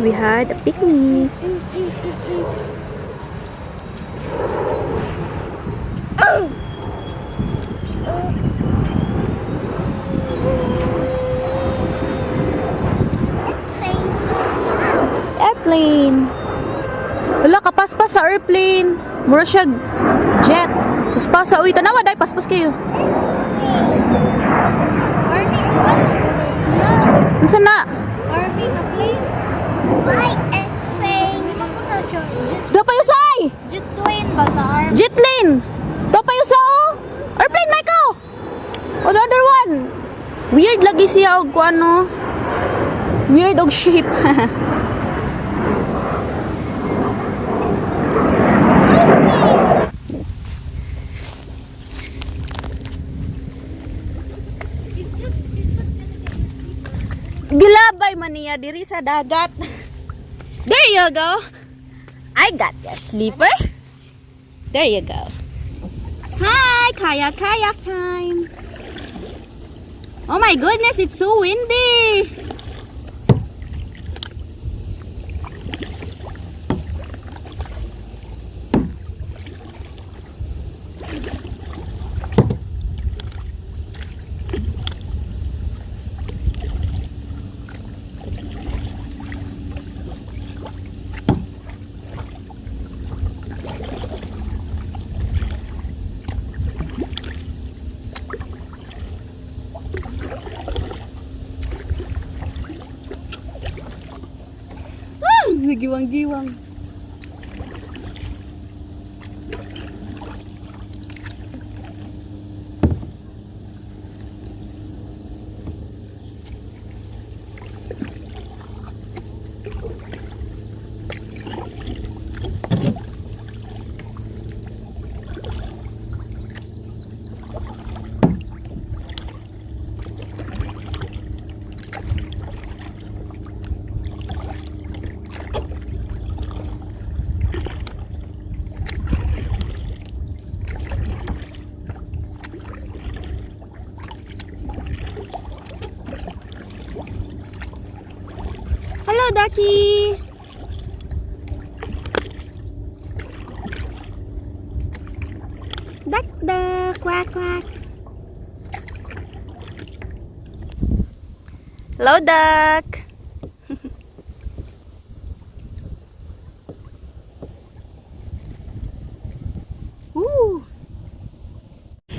we had a picnic. Airplane. Wala, kapaspas sa airplane. Mura siya jet. Paspas sa uy. Tanawa, dahil paspas kayo. Ano na? Army na plane. Ay, airplane. Do pa yusay! Jet plane ba sa army? Jetlane! Do pa yusa! Airplane, Michael! Another one! Weird lagi siya og ano. Weird og shape. Gilabay man niya diri sa dagat. There you go. I got your sleeper. There you go. Hi, kayak time. Oh my goodness, it's so windy. Nagiwang-giwang. Hello, Ducky. Duck, duck, quack, quack. Hello, duck.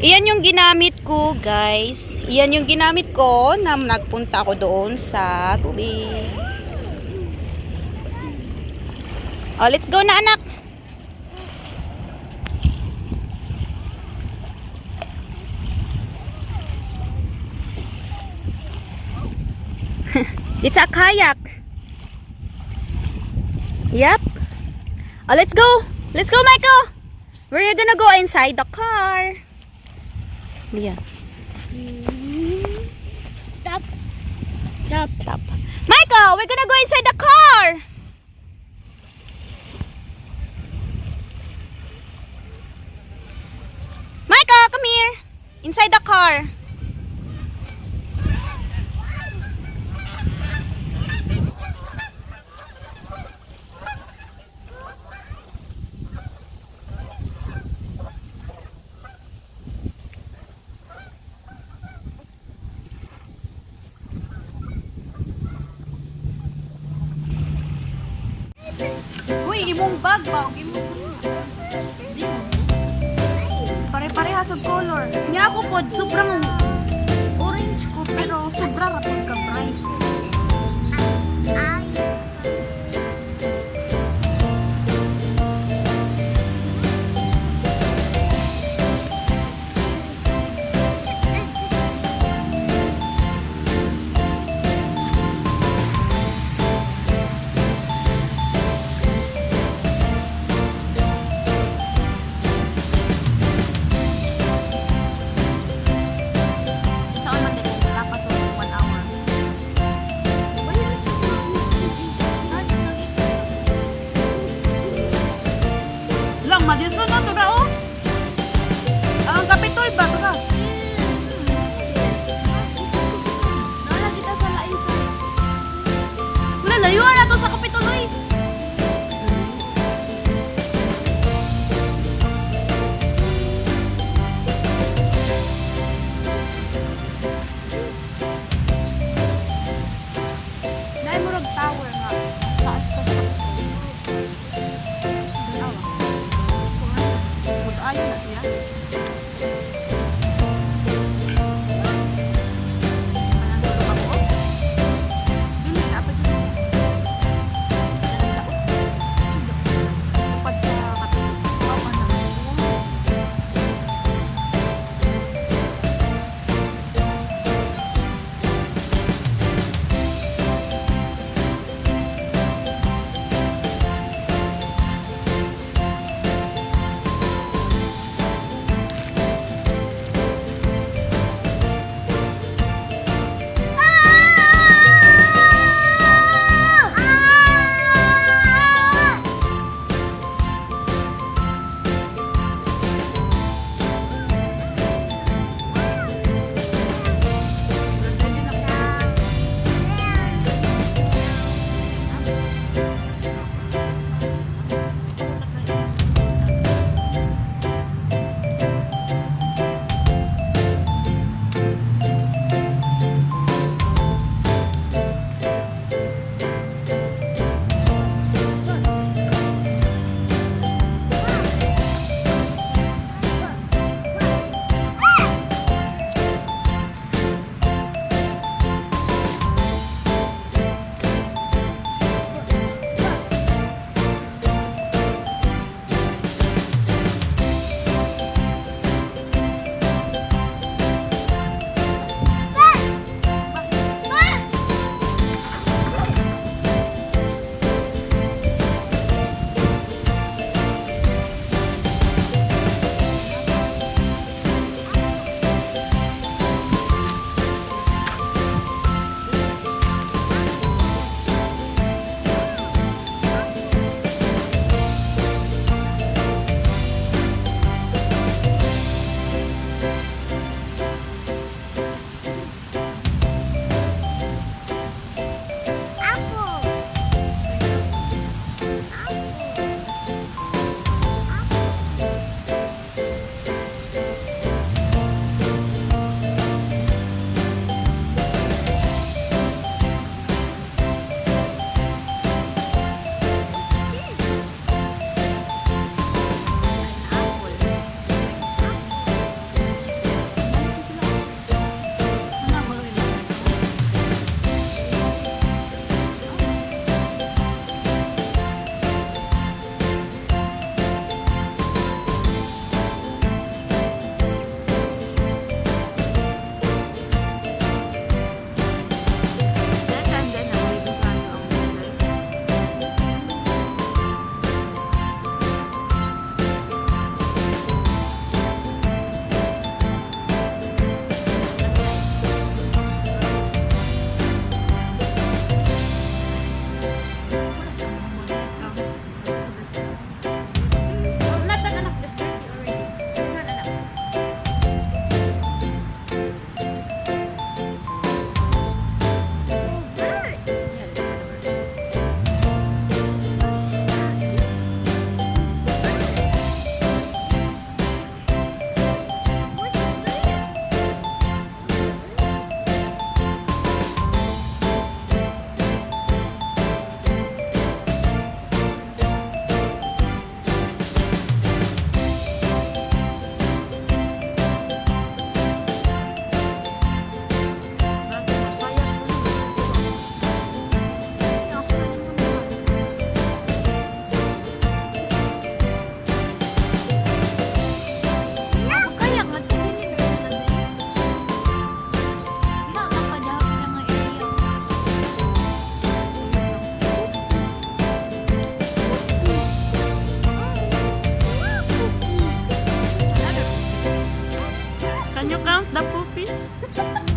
Iyan yung ginamit ko, guys. Iyan yung ginamit ko na nagpunta ko doon sa tubig. Oh, let's go na, anak. It's a kayak. Yep. Oh, let's go. Let's go, Michael. We're gonna go inside the car. Yeah. Stop. Stop. Stop. Michael, we're gonna go inside the car. Michael, come here. Inside the car. Uy, imong bag ba? Imong pare-parehas ang color. Nga ako po, sobrang orange ko, pero sobrang rapod ka bright. Madison na ito na oh. Ang Capitol ba ito ka? Nalagi na sa lain. Wala, layuan na ito sa kapituloy. Dahil mo rin tower nga. Taas ka sa ayaw na siya. Can you count the puppies?